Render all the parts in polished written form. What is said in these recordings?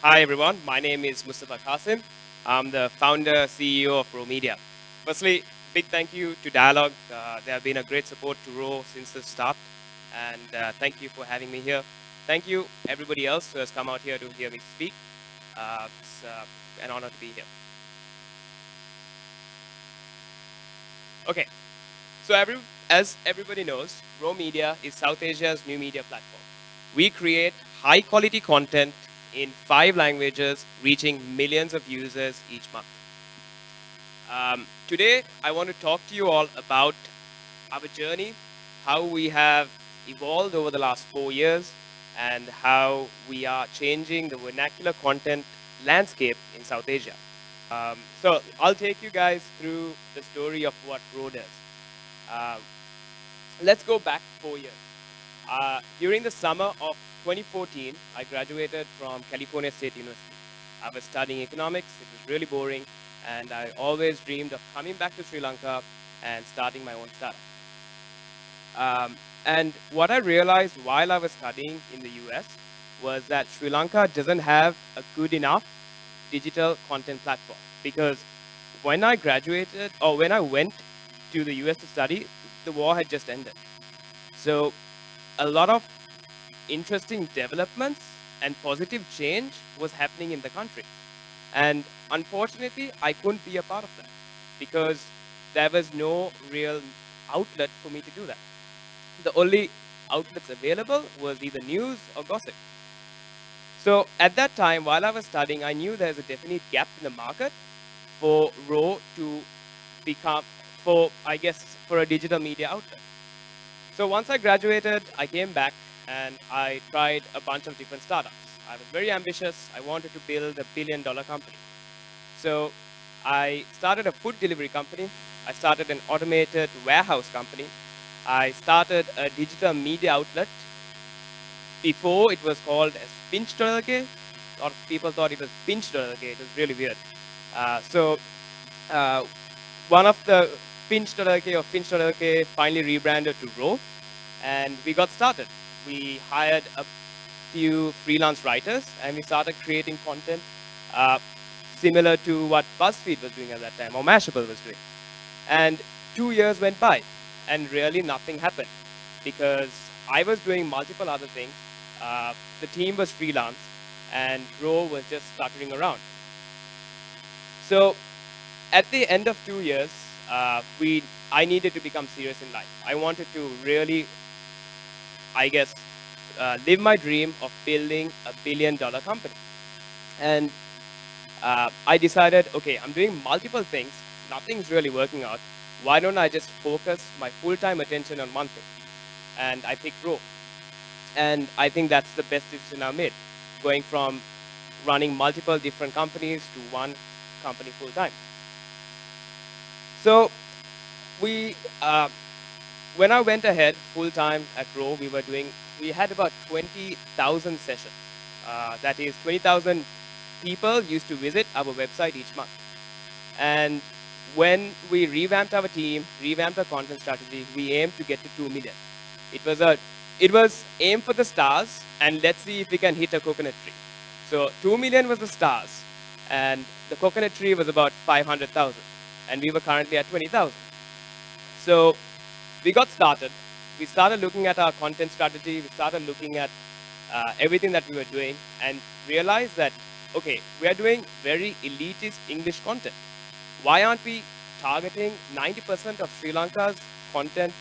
Hi everyone, my name is Mustafa Kassim. I'm the founder, CEO of Row Media. Firstly, big thank you to Dialog. They have been a great support to Row since the start, and thank you for having me here. Thank you everybody else who has come out here to hear me speak. It's an honor to be here. Okay, so as everybody knows, Row Media is South Asia's new media platform. We create high quality content in 5 languages, reaching millions of users each month. Today, I want to talk to you all about our journey, how we have evolved over the last 4 years, and how we are changing the vernacular content landscape in South Asia. So I'll take you guys through the story of what Row does. Um, let's go back 4 years. During the summer of 2014, I graduated from California State University. I was studying economics. It was really boring, and I always dreamed of coming back to Sri Lanka and starting my own startup. And what I realized while I was studying in the US was that Sri Lanka doesn't have a good enough digital content platform, because when I graduated or when I went to the US to study, the war had just ended. So a lot of interesting developments and positive change was happening in the country. And unfortunately, I couldn't be a part of that because there was no real outlet for me to do that. The only outlets available was either news or gossip. So at that time, while I was studying, I knew there's a definite gap in the market for Row to become, for, I guess, for a digital media outlet. So once I graduated, I came back and I tried a bunch of different startups. I was very ambitious. I wanted to build a $1 billion company. So I started a food delivery company. I started an automated warehouse company. I started a digital media outlet. Before it was called as Pinch.lk. A lot of people thought it was Pinch.lk. It was really weird. So uh, one of the Pinch.lk or Pinch.lk finally rebranded to Row, and we got started. We hired a few freelance writers and we started creating content uh, similar to what BuzzFeed was doing at that time or Mashable was doing. And 2 years went by and really nothing happened because I was doing multiple other things. The team was freelance and Row was just stuttering around. So at the end of 2 years, I needed to become serious in life. I wanted to really, I guess, live my dream of building $1 billion company. And I decided, okay, I'm doing multiple things. Nothing's really working out. Why don't I just focus my full-time attention on one thing? And I picked Row. And I think that's the best decision I made, going from running multiple different companies to one company full-time. So we, when I went ahead full-time at Row, we had about 20,000 sessions. That is 20,000 people used to visit our website each month. And when we revamped our team, revamped our content strategy, we aimed to get to 2 million. It was aim for the stars, and let's see if we can hit a coconut tree. So 2 million was the stars, and the coconut tree was about 500,000, and we were currently at 20,000. So we got started. We started looking at our content strategy. We started looking at everything that we were doing and realized that, okay, we are doing very elitist English content. Why aren't we targeting 90% of Sri Lanka's content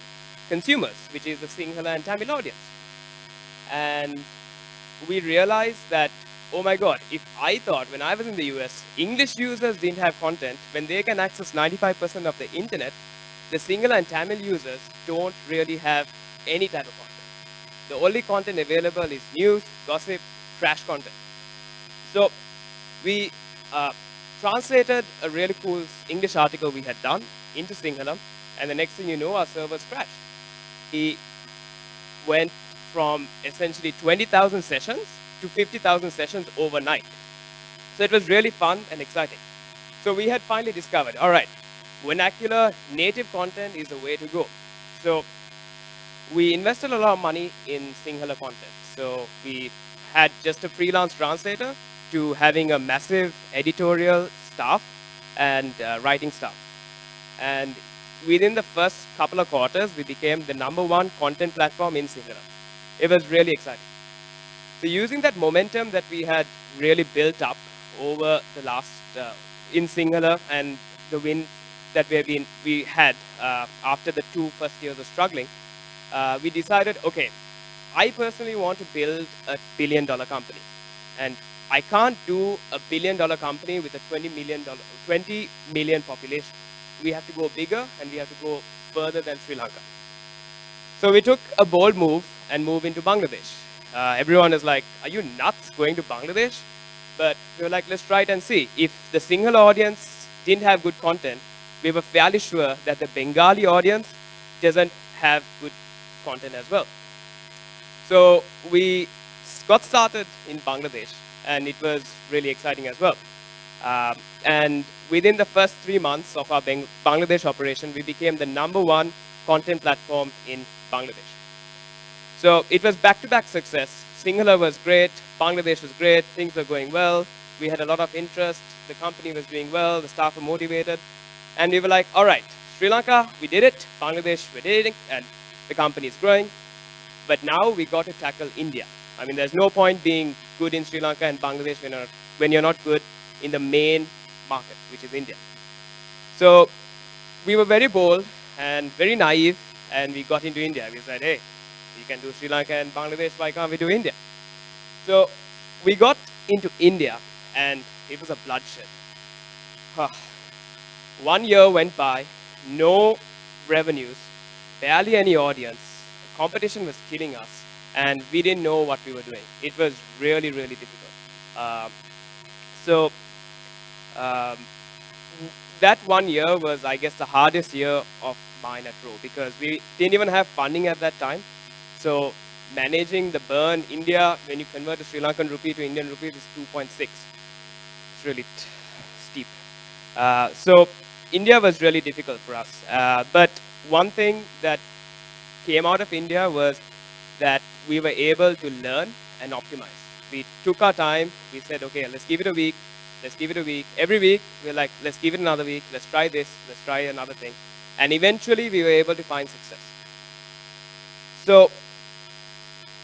consumers, which is the Sinhala and Tamil audience? And we realized that, oh my God, if I thought when I was in the US, English users didn't have content, when they can access 95% of the internet, the Sinhala and Tamil users don't really have any type of content. The only content available is news, gossip, trash content. So we translated a really cool English article we had done into Sinhala, and the next thing you know, our servers crashed. We went from essentially 20,000 sessions to 50,000 sessions overnight. So it was really fun and exciting. So we had finally discovered, all right, vernacular native content is the way to go. So we invested a lot of money in Sinhala content. So we had just a freelance translator to having a massive editorial staff and writing staff. And within the first couple of quarters, we became the #1 content platform in Sinhala. It was really exciting. So using that momentum that we had really built up over the last in Sinhala and the win that we had after the two first years of struggling, we decided, okay, I personally want to build a $1 billion company, and I can't do a $1 billion company with a $20 million population. We have to go bigger, and we have to go further than Sri Lanka. So we took a bold move and moved into Bangladesh. Everyone is like, "Are you nuts going to Bangladesh?" But we were like, let's try it and see. If the Sinhala audience didn't have good content, we were fairly sure that the Bengali audience doesn't have good content as well. So we got started in Bangladesh, and it was really exciting as well. And within the first 3 months of our Bangladesh operation, we became the #1 content platform in Bangladesh. So it was back-to-back success. Sinhala was great, Bangladesh was great, things were going well. We had a lot of interest, the company was doing well, the staff were motivated. And we were like, all right, Sri Lanka, we did it, Bangladesh, we did it, and the company is growing. But now we got to tackle India. I mean, there's no point being good in Sri Lanka and Bangladesh when you're not good in the main market, which is India. So we were very bold and very naive, and we got into India. We said, hey, we can do Sri Lanka and Bangladesh, why can't we do India? So we got into India, and it was a bloodshed. 1 year went by, no revenues, barely any audience. The competition was killing us, and we didn't know what we were doing. It was really, really difficult. So that 1 year was, I guess, the hardest year of mine at Pro, because we didn't even have funding at that time. So managing the burn, India, when you convert a Sri Lankan rupee to Indian rupees, is 2.6. It's really steep. So India was really difficult for us. But one thing that came out of India was that we were able to learn and optimize. We took our time. We said, okay, let's give it a week. Let's give it a week. Every week, we're like, let's give it another week. Let's try this. Let's try another thing. And eventually, we were able to find success. So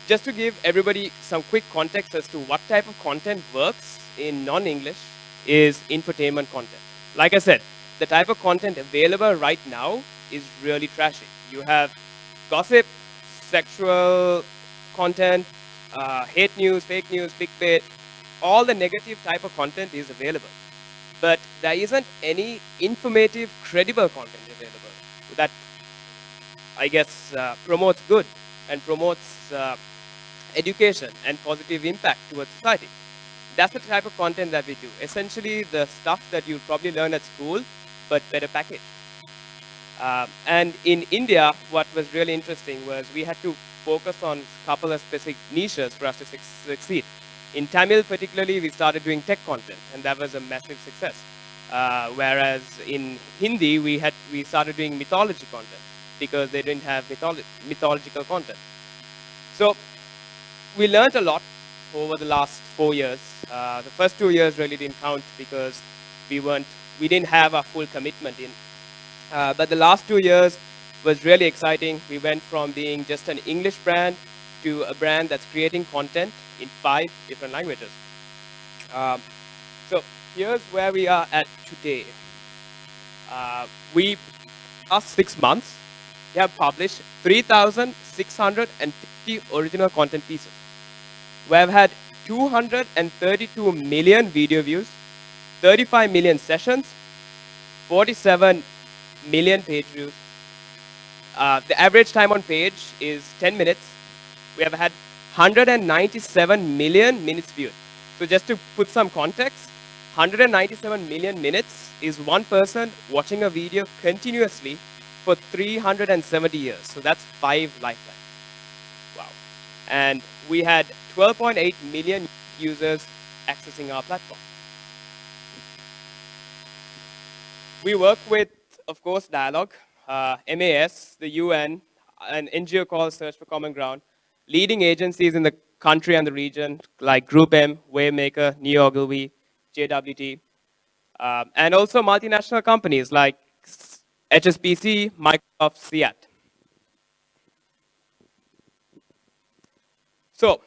just to give everybody some quick context as to what type of content works in non-English is infotainment content. Like I said, the type of content available right now is really trashy. You have gossip, sexual content, hate news, fake news, clickbait, all the negative type of content is available. But there isn't any informative, credible content available that, I guess, promotes good and promotes education and positive impact towards society. That's the type of content that we do. Essentially, the stuff that you probably learn at school, but better packaged. And in India, what was really interesting was we had to focus on a couple of specific niches for us to succeed. In Tamil, particularly, we started doing tech content, and that was a massive success. Whereas in Hindi, we started doing mythology content because they didn't have mythological content. So we learned a lot over the last 4 years. The first 2 years really didn't count because we didn't have a full commitment in. But the last 2 years was really exciting. We went from being just an English brand to a brand that's creating content in 5 different languages. So here's where we are at today. Last 6 months, we have published 3,650 original content pieces. We have had 232 million video views, 35 million sessions, 47 million page views. The average time on page is 10 minutes. We have had 197 million minutes viewed. So just to put some context, 197 million minutes is one person watching a video continuously for 370 years. So that's 5 lifetimes. Wow. And we had 12.8 million users accessing our platform. We work with, of course, Dialog, MAS, the UN, an NGO called Search for Common Ground, leading agencies in the country and the region, like Group M, Waymaker, New Ogilvy, JWT, and also multinational companies like HSBC, Microsoft, Seat. So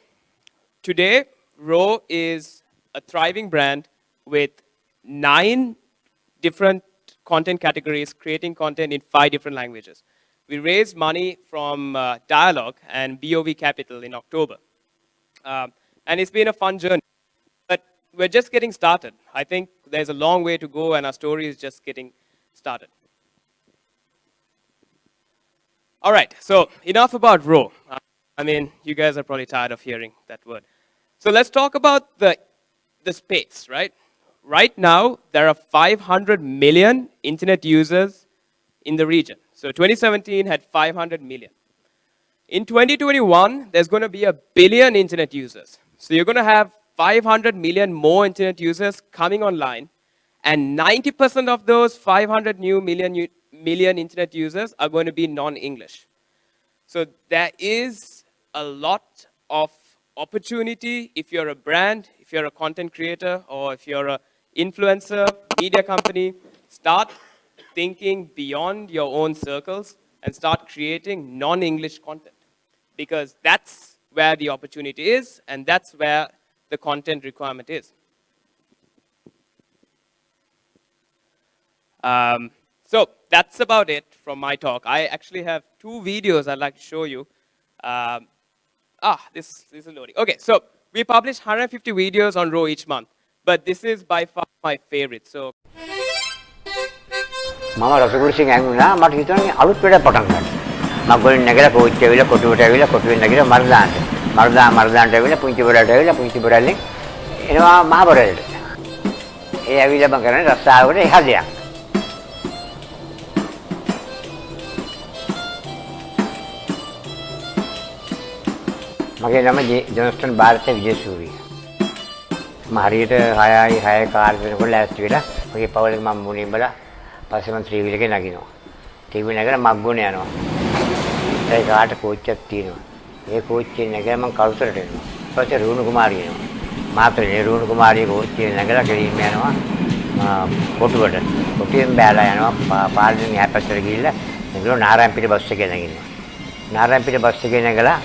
today, Ro is a thriving brand with 9 different content categories, creating content in 5 different languages. We raised money from Dialog and BOV Capital in October. And it's been a fun journey. But we're just getting started. I think there's a long way to go, and our story is just getting started. All right, so enough about Ro. I mean, you guys are probably tired of hearing that word. So let's talk about the space, right? Right now, there are 500 million internet users in the region. So 2017 had 500 million. In 2021, there's going to be 1 billion internet users. So you're going to have 500 million more internet users coming online, and 90% of those 500 million internet users are going to be non-English. So there is a lot of opportunity if you're a brand, if you're a content creator, or if you're an influencer, media company. Start thinking beyond your own circles and start creating non-English content, because that's where the opportunity is and that's where the content requirement is. So that's about it from my talk. I actually have 2 videos I'd like to show you. This is loading. Okay, so we publish 150 videos on Ro each month, but this is by far my favorite. So Mama රසකුරුසින් ඇඟුණා මට හිතුණා අලුත් වැඩ පටන් ගන්න. මම ගොඩින් නැගලා කෝච්චිය ඇවිල්ලා කොටුවට ඇවිල්ලා කොටුවෙන් නැගිලා මරදාන්ට ඇවිල්ලා පුංචි බොරට ඇවිල්ලා පුංචි බොරල්ලෙන් එනවා මහ බොරල්ට. ඒ ඇවිල්ලා මම කරන්නේ රස්සාවකට එහා දෙයක්. මගේ නම ජොනස්ටන් ಭಾರತ විජේසූරිය. මම හරියට 6යි කාර් වෙනකොට ලෑස්ති වෙලා මගේ පවුලේ මම මුණින් බලා පස්සේ මම ත්‍රිවිල් එකේ නගිනවා. ත්‍රිවිල් නැගලා මග්ගොන යනවා. ඒ කාට කෝච්චියක් තියෙනවා. ඒ කෝච්චියෙන් නැගලා මම කරුතරට එනවා. ඊපස්සේ රුණු කුමාරිය එනවා. මාත්‍රේ රුණු කුමාරිය කෝච්චියෙන් නැගලා ගෙලින්ම යනවා කොටුවට. කොටුවෙන් බෑලා යනවා පාරෙන් එහා පැත්තට ගිහිල්ලා ඒගොල්ලෝ නාරයන්පිට බස් එකේ නැගිනවා. නාරයන්පිට බස් එකේ නැගලා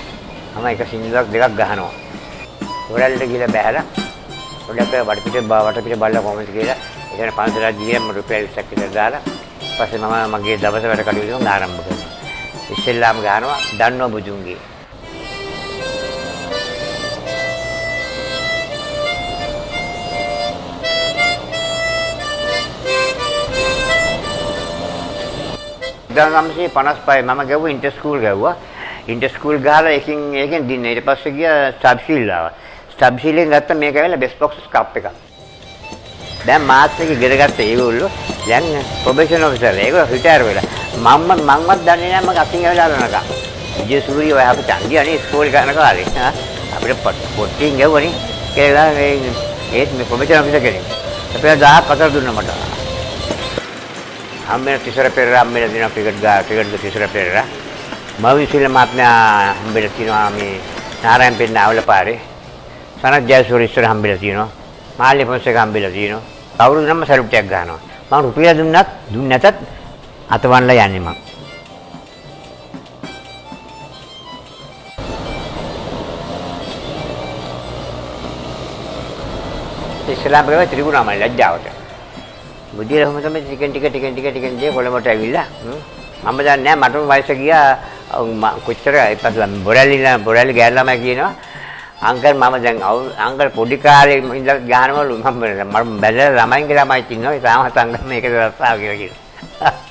මම එක සින්දුවක් දෙකක් ගහනවා. හොරල්ලට ගිහලා බෑලා පොඩක් වටපිට බලලා කොහොමද කියලා එතන පන්සලක් ගිහින් මම රුපියල් 20ක් විතර දාලා ඊපස්සේ මම මගේ දවස වැඩ කටයුතු ආරම්භ කරනවා. ඉස්සෙල්ලාම ගහනවා දන්නව බුදුන්ගේ. දැන් 1955 මම ගිහුවා ඉන්ටර් ස්කූල් ගිහුවා. ඉන්ටර් ස්කූල් ගහලා ඒකෙන් දින්නේ ඊට පස්සේ ගියා සබ්ෂීල් ආවා. සබ්ෂීලෙන් ගත්ත මේක ඇවිල්ලා බෙස්ට් බොක්ස් කප් එකක්. දැන් මාත් එක ගෙදරගත්ත ඒගොල්ලෝ දැන් ප්‍රොබේෂන් ඔෆිසර් ඒගොල්ලෝ රිටයර් වෙලා මම්මත් දන්නේ නැහැ මම අතින් ඇවිල්ලා අරනකම්. විජේසූරිය ඔය අපිට අංගිය අනේ ස්කෝල් කරන කාලේ අපිට පොට්ටින් ගවුවනේ කියලා ඒත් මේ ප්‍රොබේෂන් ඔෆිසර් කෙනෙක්. අපේ 1000ක් අතර දුන්නා මට. අම්මේ තිසර පෙරේරා අම්මේ දින ක්‍රිකට් තිසර පෙරේරා මවිසිල මාත්මයා හම්බෙලා තියෙනවා මේ නාරයන් පෙන්න අවල පාරේ. සනත් ජයසූරිය ඉස්සර හම්බෙලා තියෙනවා. මාල්ලි පොන්සේක හම්බෙලා තියෙනවා. කවුරුද නම් සරුට් එකක් ගන්නවා. මම රුපියල් දුන්නේ නැතත් අතවන්නලා යන්නේ මම. ඉස්ලාම් බගව ත්‍රිගුණා මම ලැජ්ජාවට. බුද්ධිය රහම තමයි ටිකෙන් දේ කොළඹට ඇවිල්ලා. මම දන්නේ නැහැ මටම වයස ගියා කොච්චර ඉපස්ලා බොරැලි ගෑල්ලාමයි කියනවා. අංකල් මම දැන් අංකල් පොඩි කාලේ ඉඳලා ගහනවලු මම බැලලා ළමයින්ගේ ළමයි ඉන්නවා ඒ තාම අංකල් මේකද රස්සාව කියලා කියනවා.